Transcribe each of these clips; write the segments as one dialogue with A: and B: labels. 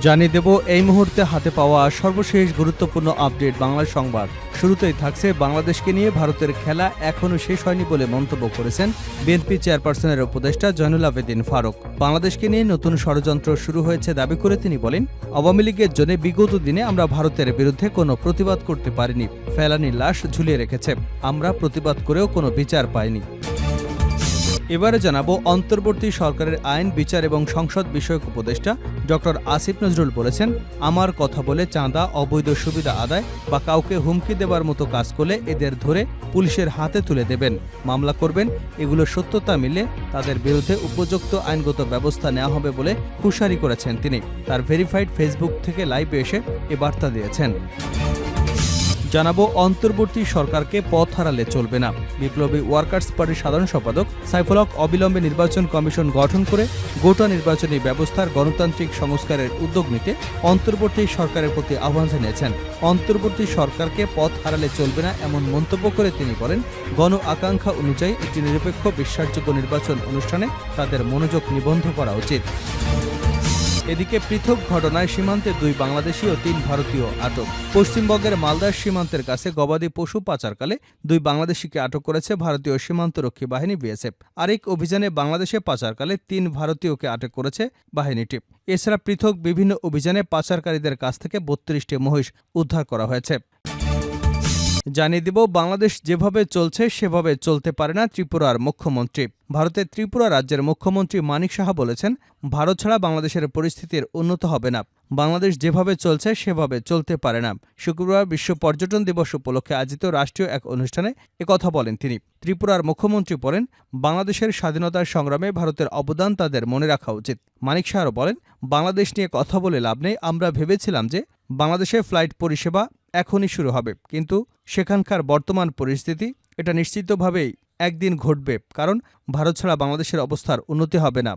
A: জানিয়ে দেব এই মুহূর্তে হাতে পাওয়া সর্বশেষ গুরুত্বপূর্ণ আপডেট বাংলা সংবাদ। শুরুতেই থাকছে বাংলাদেশকে নিয়ে ভারতের খেলা এখনও শেষ হয়নি বলে মন্তব্য করেছেন বিএনপি চেয়ারপারসনের উপদেষ্টা জয়নুল আবেদিন ফারুক। বাংলাদেশকে নিয়ে নতুন ষড়যন্ত্র শুরু হয়েছে দাবি করে তিনি বলেন, আওয়ামী লীগের জন্য বিগত দিনে আমরা ভারতের বিরুদ্ধে কোনো প্রতিবাদ করতে পারিনি। ফেলানির লাশ ঝুলিয়ে রেখেছে, আমরা প্রতিবাদ করেও কোনো বিচার পাইনি। এবারে জানাবো অন্তর্বর্তী সরকারের আইন, বিচার এবং সংসদ বিষয়ক উপদেষ্টা ডক্টর আসিফ নজরুল বলেছেন, আমার কথা বলে চাঁদা, অবৈধ সুবিধা আদায় বা কাউকে হুমকি দেবার মতো কাজ করলে এদের ধরে পুলিশের হাতে তুলে দেবেন, মামলা করবেন। এগুলো সত্যতা মিলে তাদের বিরুদ্ধে উপযুক্ত আইনগত ব্যবস্থা নেওয়া হবে বলে হুঁশিয়ারি করেছেন তিনি। তার ভেরিফাইড ফেসবুক থেকে লাইভে এসে এ বার্তা দিয়েছেন। জানাবো অন্তর্বর্তী সরকারকে পথ হারালে চলবে না। বিপ্লবী ওয়ার্কার্স পার্টির সাধারণ সম্পাদক সাইফুল হক অবিলম্বে নির্বাচন কমিশন গঠন করে গোটা নির্বাচনী ব্যবস্থার গণতান্ত্রিক সংস্কারের উদ্যোগ নিতে অন্তর্বর্তী সরকারের প্রতি আহ্বান জানিয়েছেন। অন্তর্বর্তী সরকারকে পথ হারালে চলবে না এমন মন্তব্য করে তিনি বলেন, গণ আকাঙ্ক্ষা অনুযায়ী একটি নিরপেক্ষ বিশ্বাসযোগ্য নির্বাচন অনুষ্ঠানে তাদের মনোযোগ নিবন্ধ করা উচিত। এদিকে পৃথক ঘটনায় সীমান্তে 2 বাংলাদেশি ও 3 ভারতীয় আটক। পশ্চিমবঙ্গের মালদার সীমান্তের কাছে গবাদি পশু পাচারকালে 2 বাংলাদেশিকে আটক করেছে ভারতীয় সীমান্তরক্ষী বাহিনী বিএসএফ। আরেক অভিযানে বাংলাদেশে পাচারকালে 3 ভারতীয়কে আটক করেছে বাহিনীটি। এছাড়া পৃথক বিভিন্ন অভিযানে পাচারকারীদের কাছ থেকে 32টি মহিষ উদ্ধার করা হয়েছে। জানিয়ে দিব, বাংলাদেশ যেভাবে চলছে সেভাবে চলতে পারে না ত্রিপুরার মুখ্যমন্ত্রী। ভারতের ত্রিপুরা রাজ্যের মুখ্যমন্ত্রী মানিক সাহা বলেছেন, ভারত ছাড়া বাংলাদেশের পরিস্থিতির উন্নত হবে না। বাংলাদেশ যেভাবে চলছে সেভাবে চলতে পারে না। শুক্রবার বিশ্ব পর্যটন দিবস উপলক্ষে আয়োজিত রাষ্ট্রীয় এক অনুষ্ঠানে একথা বলেন তিনি। ত্রিপুরার মুখ্যমন্ত্রী বলেন, বাংলাদেশের স্বাধীনতার সংগ্রামে ভারতের অবদান তাদের মনে রাখা উচিত। মানিক সাহারও বলেন, বাংলাদেশ নিয়ে কথা বলে লাভ নেই। আমরা ভেবেছিলাম যে বাংলাদেশে ফ্লাইট পরিষেবা এখনই শুরু হবে, কিন্তু সেখানকার বর্তমান পরিস্থিতি এটা নিশ্চিতভাবেই একদিন ঘটবে, কারণ ভারত ছাড়া বাংলাদেশের অবস্থার উন্নতি হবে না।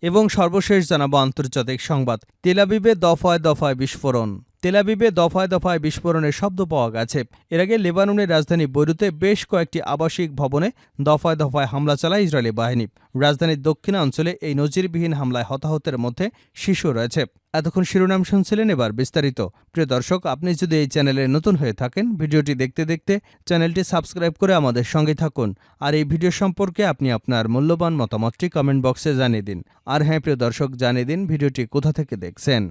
A: এবং সর্বশেষ জানাবো আন্তর্জাতিক সংবাদ। তেল আবিবে দফায় দফায় বিস্ফোরণ। তেল আবিবে দফায় দফায় বিস্ফোরণের শব্দ পাওয়া গেছে। এর আগে লেবাননের রাজধানী বৈরুতে বেশ কয়েকটি আবাসিক ভবনে দফায় দফায় হামলা চালায় ইসরায়েলি বাহিনী। রাজধানীর দক্ষিণাঞ্চলে এই নজিরবিহীন হামলায় হতাহতের মধ্যে শিশু রয়েছে। এতক্ষণ শিরোনাম শুনছিলেন, এবার বিস্তারিত। প্রিয় দর্শক, আপনি যদি এই চ্যানেলে নতুন হয়ে থাকেন, ভিডিওটি দেখতে দেখতে চ্যানেলটি সাবস্ক্রাইব করে আমাদের সঙ্গে থাকুন। আর এই ভিডিও সম্পর্কে আপনি আপনার মূল্যবান মতামতটি কমেন্ট বক্সে জানিয়ে দিন। আর হ্যাঁ প্রিয় দর্শক, জানিয়ে দিন ভিডিওটি কোথা থেকে দেখছেন।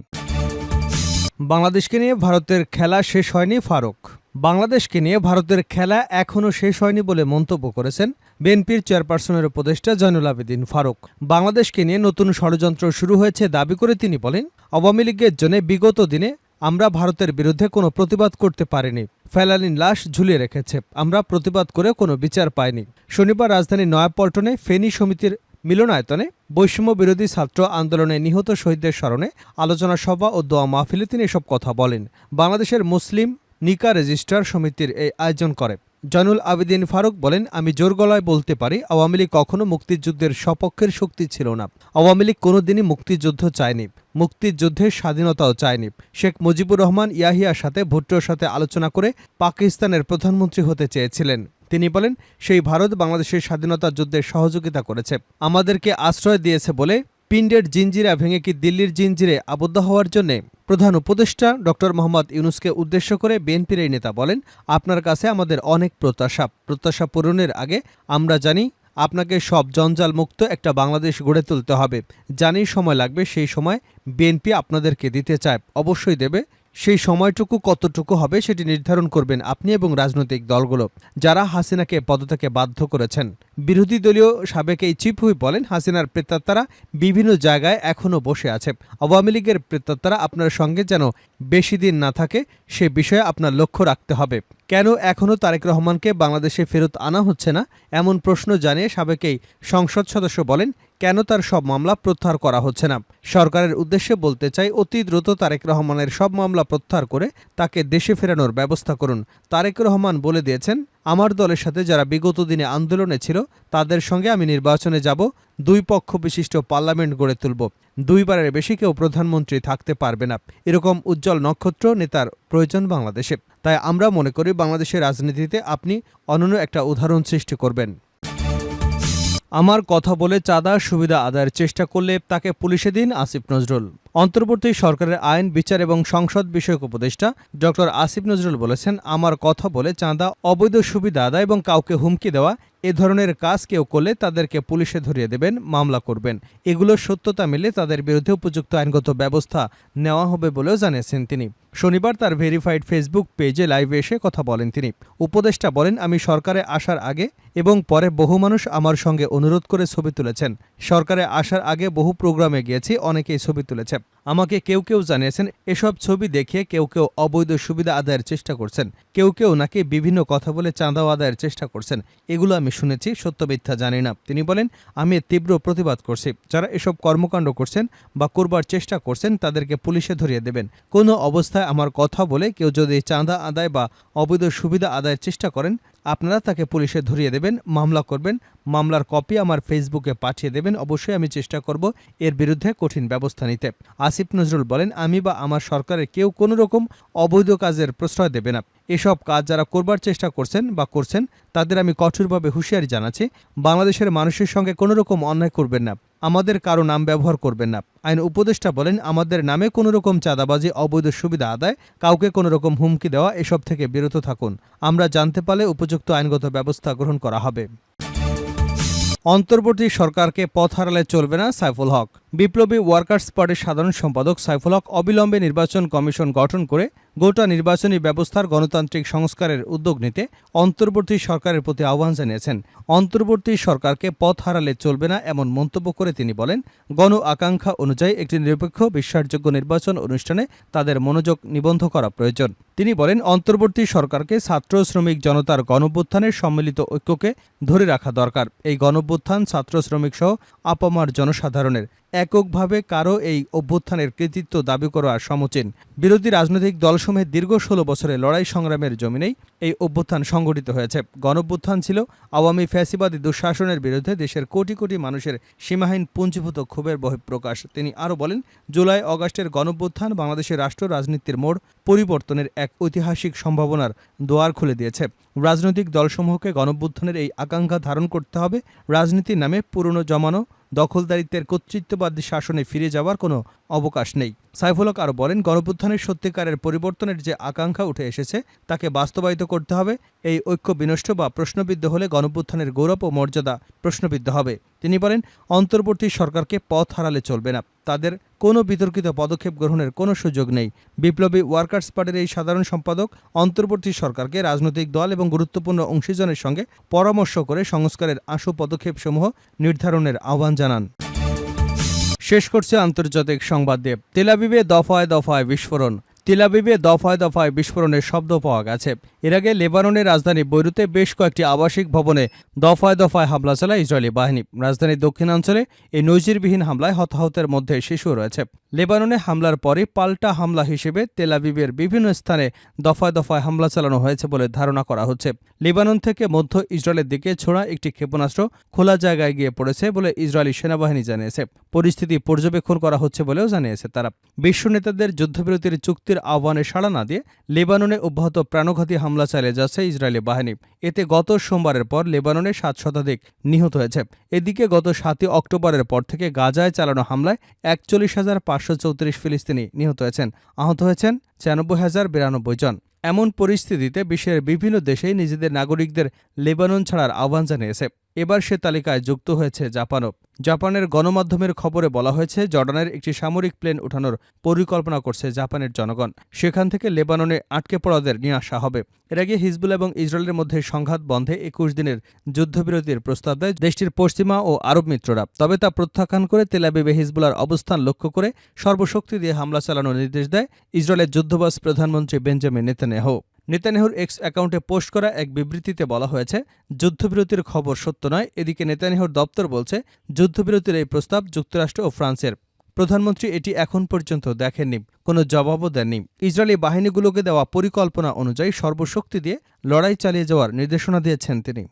A: বাংলাদেশকে নিয়ে ভারতের খেলা শেষ হয়নি ফারুক। বাংলাদেশকে নিয়ে ভারতের খেলা এখনও শেষ হয়নি বলে মন্তব্য করেছেন বিএনপির চেয়ারপারসনের উপদেষ্টা জয়নুল আবেদিন ফারুক। বাংলাদেশকে নিয়ে নতুন ষড়যন্ত্র শুরু হয়েছে দাবি করে তিনি বলেন, আওয়ামী লীগের জন্য বিগত দিনে আমরা ভারতের বিরুদ্ধে কোনো প্রতিবাদ করতে পারিনি। ফেলানির লাশ ঝুলিয়ে রেখেছে, আমরা প্রতিবাদ করে কোনো বিচার পাইনি। শনিবার রাজধানীর নয়াপল্টনে ফেনী সমিতির মিলনায়তনে বৈষম্য বিরোধী ছাত্র আন্দোলনে নিহত শহীদদের স্মরণে আলোচনা সভা ও দোয়া মাহফিলে তিনি এসব কথা বলেন। বাংলাদেশের মুসলিম নিকা রেজিস্ট্রার সমিতির এই আয়োজন করে। জয়নুল আবেদিন ফারুক বলেন, আমি জোর গলায় বলতে পারি, আওয়ামী লীগ কখনো মুক্তিযুদ্ধের সপক্ষের শক্তি ছিল না। আওয়ামী লীগ কোনোদিনই মুক্তিযুদ্ধ চায়নি, মুক্তিযুদ্ধের স্বাধীনতাও চায়নি। শেখ মুজিবুর রহমান ইয়াহিয়ার সাথে ভুট্টোর সাথে আলোচনা করে পাকিস্তানের প্রধানমন্ত্রী হতে চেয়েছিলেন। তিনি বলেন, সেই ভারত বাংলাদেশের স্বাধীনতা যুদ্ধের সহযোগিতা করেছে, আমাদেরকে আশ্রয় দিয়েছে বলে পিণ্ডের জিঞ্জিরা ভেঙে কি দিল্লির জিঞ্জিরে আবদ্ধ হওয়ার জন্যে? প্রধান উপদেষ্টা ডক্টর মোহাম্মদ ইউনূসকে উদ্দেশ্য করে বিএনপির এই নেতা বলেন, আপনার কাছে আমাদের অনেক প্রত্যাশা পূরণের আগে আমরা জানি আপনাকে সব জঞ্জাল মুক্ত একটা বাংলাদেশ গড়ে তুলতে হবে। জানি সময় লাগবে, সেই সময় বিএনপি আপনাদেরকে দিতে চায়, অবশ্যই দেবে। সেই সময়টুকু কতটুকু হবে সেটি নির্ধারণ করবেন আপনি এবং রাজনৈতিক দলগুলো, যারা হাসিনাকে পদত্যাগে বাধ্য করেছেন। বিরোধী দলীয় সাবেক এই চিফ হুইপ বলেন, হাসিনার প্রেতাত্মারা বিভিন্ন জায়গায় এখনও বসে আছে। আওয়ামী লীগের প্রেতাত্মারা আপনার সঙ্গে যেন বেশি দিন না থাকে সে বিষয়ে আপনার লক্ষ্য রাখতে হবে। কেন এখনও তারেক রহমানকে বাংলাদেশে ফেরত আনা হচ্ছে না, এমন প্রশ্ন জানিয়ে সাবেক এই সংসদ সদস্য বলেন, কেন তার সব মামলা প্রত্যাহার করা হচ্ছে না। সরকারের উদ্দেশ্যে বলতে চাই, অতি দ্রুত তারেক রহমানের সব মামলা প্রত্যাহার করে তাকে দেশে ফেরানোর ব্যবস্থা করুন। তারেক রহমান বলে দিয়েছেন, আমার দলের সাথে যারা বিগত দিনে আন্দোলনে ছিল তাদের সঙ্গে আমি নির্বাচনে যাব, 2 পক্ষ বিশিষ্ট পার্লামেন্ট গড়ে তুলব, 2 বারের বেশি কেউ প্রধানমন্ত্রী থাকতে পারবে না। এরকম উজ্জ্বল নক্ষত্র নেতার প্রয়োজন বাংলাদেশে। তাই আমরা মনে করি বাংলাদেশের রাজনীতিতে আপনি অনন্য একটা উদাহরণ সৃষ্টি করবেন। আমার কথা বলে চাঁদা সুবিধা আদায়ের চেষ্টা করলে তাকে পুলিশে দিন, আসিফ নজরুল। অন্তর্বর্তী সরকারের আইন, বিচার এবং সংসদ বিষয়ক উপদেষ্টা ড আসিফ নজরুল বলেছেন, আমার কথা বলে চাঁদা, অবৈধ সুবিধা আদায় এবং কাউকে হুমকি দেওয়া এ ধরনের কাজ কেউ করলে তাদেরকে পুলিশে ধরিয়ে দেবেন, মামলা করবেন। এগুলোর সত্যতা মিলে তাদের বিরুদ্ধে উপযুক্ত আইনগত ব্যবস্থা নেওয়া হবে বলেও জানিয়েছেন তিনি। শনিবার তার ভেরিফাইড ফেসবুক পেজে লাইভে এসে কথা বলেন তিনি। উপদেষ্টা বলেন, আমি সরকারে আসার আগে এবং পরে বহু মানুষ আমার সঙ্গে অনুরোধ করে ছবি তুলেছেন। সরকারে আসার আগে বহু প্রোগ্রামে গিয়েছি, অনেকেই ছবি তুলেছে। আমাকে কেউ কেউ জানিয়েছেন এসব ছবি দেখিয়ে কেউ কেউ অবৈধ সুবিধা আদায়ের চেষ্টা করছেন, কেউ কেউ নাকি বিভিন্ন কথা বলে চাঁদাও আদায়ের চেষ্টা করছেন। এগুলো আমি শুনেছি, সত্য মিথ্যা জানি না। তিনি বলেন, আমি এর তীব্র প্রতিবাদ করছি। যারা এসব কর্মকাণ্ড করছেন বা করবার চেষ্টা করছেন তাদেরকে পুলিশে ধরিয়ে দেবেন। কোনো অবস্থায় আমার কথা বলে কেউ যদি চাঁদা আদায় বা অবৈধ সুবিধা আদায়ের চেষ্টা করেন, আপনারা তাকে পুলিশে ধরিয়ে দেবেন, মামলা করবেন। মামলার কপি আমার ফেসবুকে পাঠিয়ে দেবেন। অবশ্যই আমি চেষ্টা করব এর বিরুদ্ধে কঠিন ব্যবস্থা নিতে। আসিফ নজরুল বলেন, আমি বা আমার সরকারের কেউ কোনো রকম অবৈধ কাজের প্রশ্রয় দেবে না। এসব কাজ যারা করবার চেষ্টা করছেন বা করছেন তাদের আমি কঠোরভাবে হুঁশিয়ারি জানাচ্ছি, বাংলাদেশের মানুষের সঙ্গে কোনো রকম অন্যায় করবেন না, আমাদের কারো নাম ব্যবহার করবেন না। আইন উপদেষ্টা বলেন, আমাদের নামে কোনো রকম চাঁদাবাজি, অবৈধ সুবিধা আদায়, কাউকে কোনো রকম হুমকি দেওয়া এসব থেকে বিরত থাকুন। আমরা জানতে পারলে উপযুক্ত আইনগত ব্যবস্থা গ্রহণ করা হবে। অন্তর্বর্তী সরকারকে পথ হারালে চলবে না, সাইফুল হক। বিপ্লবী ওয়ার্কার্স পার্টির সাধারণ সম্পাদক সাইফুল হক অবিলম্বে নির্বাচন কমিশন গঠন করে গোটা নির্বাচনী ব্যবস্থার গণতান্ত্রিক সংস্কারের উদ্যোগ নিতে অন্তর্বর্তী সরকারের প্রতি আহ্বান জানিয়েছেন। অন্তর্বর্তী সরকারকে পথ হারালে চলবে না এমন মন্তব্য করে তিনি বলেন, গণ আকাঙ্ক্ষা অনুযায়ী একটি নিরপেক্ষ বিশ্বাসযোগ্য নির্বাচন অনুষ্ঠানে তাদের মনোযোগ নিবন্ধ করা প্রয়োজন। তিনি বলেন, অন্তর্বর্তী সরকারকে ছাত্র শ্রমিক জনতার গণঅভ্যুত্থানের সম্মিলিত ঐক্যকে ধরে রাখা দরকার। এই গণঅভ্যুত্থান ছাত্র শ্রমিক সহ আপামর জনসাধারণের, এককভাবে কারো এই অভ্যুত্থানের কৃতিত্ব দাবি করা সমীচীন। বিরোধী রাজনৈতিক দলসমূহের দীর্ঘ ১৬ বছরের লড়াই সংগ্রামের জমিনেই এই অভ্যুত্থান সংগঠিত হয়েছে। গণঅভ্যুত্থান ছিল আওয়ামী ফ্যাসিবাদী দুঃশাসনের বিরুদ্ধে দেশের কোটি কোটি মানুষের সীমাহীন পুঞ্জীভূত ক্ষোভের বহিঃপ্রকাশ। তিনি আরও বলেন, জুলাই অগাস্টের গণঅভ্যুত্থান বাংলাদেশের রাষ্ট্র রাজনীতির মোড় পরিবর্তনের এক ঐতিহাসিক সম্ভাবনার দুয়ার খুলে দিয়েছে। রাজনৈতিক দলসমূহকে গণঅভ্যুত্থানের এই আকাঙ্ক্ষা ধারণ করতে হবে। রাজনীতির নামে পুরনো জমানো দখলদারিত্বের কর্তৃত্ববাদী শাসনে ফিরে যাওয়ার কোনো অবকাশ নেই। সাইফুল হক আরও বলেন, গণঅভ্যুত্থানের সত্যিকারের পরিবর্তনের যে আকাঙ্ক্ষা উঠে এসেছে তাকে বাস্তবায়িত করতে হবে। এই ঐক্য বিনষ্ট বা প্রশ্নবিদ্ধ হলে গণঅভ্যুত্থানের গৌরব ও মর্যাদা প্রশ্নবিদ্ধ হবে। তিনি বলেন, অন্তর্বর্তী সরকারকে পথ হারালে চলবে না, তাদের কোনো বিতর্কিত পদক্ষেপ গ্রহণের কোনো সুযোগ নেই। বিপ্লবী ওয়ার্কার্স পার্টির এই সাধারণ সম্পাদক অন্তর্বর্তী সরকারকে রাজনৈতিক দল এবং গুরুত্বপূর্ণ অংশীজনের সঙ্গে পরামর্শ করে সংস্কারের আশু পদক্ষেপসমূহ নির্ধারণের আহ্বান জানান। শেষ করছে আন্তর্জাতিক সংবাদ দিয়ে। তেল আবিবে দফায় দফায় বিস্ফোরণ। তেল আবিবে দফায় দফায় বিস্ফোরণের শব্দ পাওয়া গেছে। এর আগে লেবাননের রাজধানী বৈরুতে বেশ কয়েকটি আবাসিক ভবনে দফায় দফায় হামলা চালায় ইসরায়েলি বাহিনী। রাজধানীর দক্ষিণাঞ্চলে এই নজিরবিহীন হামলায় হতাহতের মধ্যে শিশু রয়েছে। লেবাননে হামলার পরে পাল্টা হামলা হিসেবে তেল আবিবের বিভিন্ন স্থানে দফায় দফায় হামলা চালানো হয়েছে বলে ধারণা করা হচ্ছে। লেবানন থেকে মধ্য ইসরায়েলের দিকে ছোড়া একটি ক্ষেপণাস্ত্র খোলা জায়গায় গিয়ে পড়েছে বলে ইসরায়েলি সেনাবাহিনী জানিয়েছে। পরিস্থিতি পর্যবেক্ষণ করা হচ্ছে বলেও জানিয়েছে তারা। বিশ্ব নেতাদের যুদ্ধবিরতির চুক্তির আহ্বানে সাড়া না দিয়ে লেবাননে অব্যাহত প্রাণঘাতী হামলা চালিয়ে যাচ্ছে ইসরায়েলি বাহিনী। এতে গত সোমবারের পর লেবাননে ৭ শতাধিক নিহত হয়েছে। এদিকে গত ৭ অক্টোবরের পর থেকে গাজায় চালানো হামলায় ৪১,৫৩৪ ফিলিস্তিনি নিহত হয়েছেন। আহত হয়েছেন ৯৬,০৯২ জন। এমন পরিস্থিতিতে বিশ্বের বিভিন্ন দেশেই নিজেদের নাগরিকদের লেবানন ছাড়ার আহ্বান জানিয়েছে। এবার সে তালিকায় যুক্ত হয়েছে জাপানও। জাপানের গণমাধ্যমের খবরে বলা হয়েছে, জর্ডানের একটি সামরিক প্লেন ওঠানোর পরিকল্পনা করছে জাপানের জনগণ। সেখান থেকে লেবাননে আটকে পড়াদের নিয়ে আসা হবে। এর আগে হিজবুল্লাহ এবং ইসরায়েলের মধ্যে সংঘাত বন্ধে ২১ দিনের যুদ্ধবিরতির প্রস্তাব দেয় দেশটির পশ্চিমা ও আরব মিত্ররা। তবে তা প্রত্যাখ্যান করে তেল আবিবে হিজবুল্লাহর অবস্থান লক্ষ্য করে সর্বশক্তি দিয়ে হামলা চালানোর নির্দেশ দেয় ইসরায়েলের যুদ্ধবাজ প্রধানমন্ত্রী বেঞ্জামিন নেতানিয়াহু। নেতানিয়াহুর এক্স অ্যাকাউন্টে পোস্ট করা এক বিবৃতিতে বলা হয়েছে, যুদ্ধবিরতির খবর সত্য নয়। এদিকে নেতানিয়াহুর দপ্তর বলছে, যুদ্ধবিরতির এই প্রস্তাব যুক্তরাষ্ট্র ও ফ্রান্সের। প্রধানমন্ত্রী এটি এখন পর্যন্ত দেখেননি, কোনো জবাবও দেননি। ইসরায়েলি বাহিনীগুলোকে দেওয়া পরিকল্পনা অনুযায়ী সর্বশক্তি দিয়ে লড়াই চালিয়ে যাওয়ার নির্দেশনা দিয়েছেন তিনি।